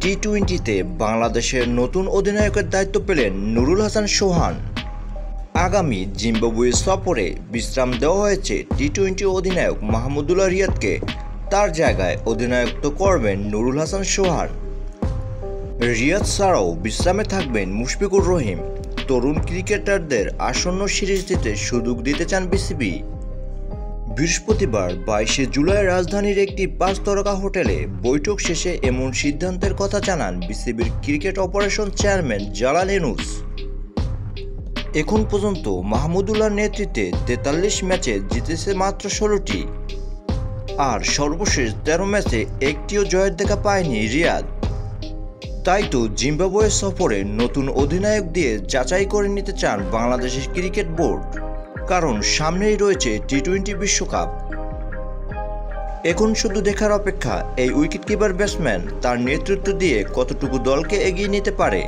টি-20তে বাংলাদেশের নতুন অধিনায়কের দায়িত্ব পেলেন নুরুল হাসান সোহান। আগামী জিম্বাবুয়ে সফরে বিশ্রাম দেওয়া হয়েছে টি-20 অধিনায়ক মাহমুদুল্লাহ রিয়াদকে। তার জায়গায় অধিনায়কত্ব করবেন নুরুল হাসান সোহান। রিয়াদ ছাড়াও বিশ্রামে থাকবেন মুশফিকুর রহিম। তরুণ ক্রিকেটারদের আসন্ন সিরিজ দিতে সুযোগ দিতে চান বিসিবি। বৃহস্পতিবার 22 জুলাই রাজধানীর একটি 5 তারকা হোটেলে বৈঠক শেষে এমন সিদ্ধান্তের কথা জানান বিসিবির cricket operation chairman Jalal Yunus. এখন পর্যন্ত মাহমুদুল্লাহর নেতৃত্বে 43 ম্যাচে জিতেছে মাত্র 16টি, আর সর্বশেষ 13 ম্যাচে একটিও জয়ের দেখা পায়নি রিয়াদ। তাই তো জিম্বাবুয়ে সফরে নতুন অধিনায়ক দিয়ে যাচাই করে নিতে চান বাংলাদেশের ক্রিকেট বোর্ড, কারণ সামনেই রয়েছে টি-20 বিশ্বকাপ। এখন শুধু দেখার অপেক্ষা এই উইকেটকিপার ব্যাটসম্যান তার নেতৃত্ব দিয়ে কতটুকু দলকে এগিয়ে নিতে পারে।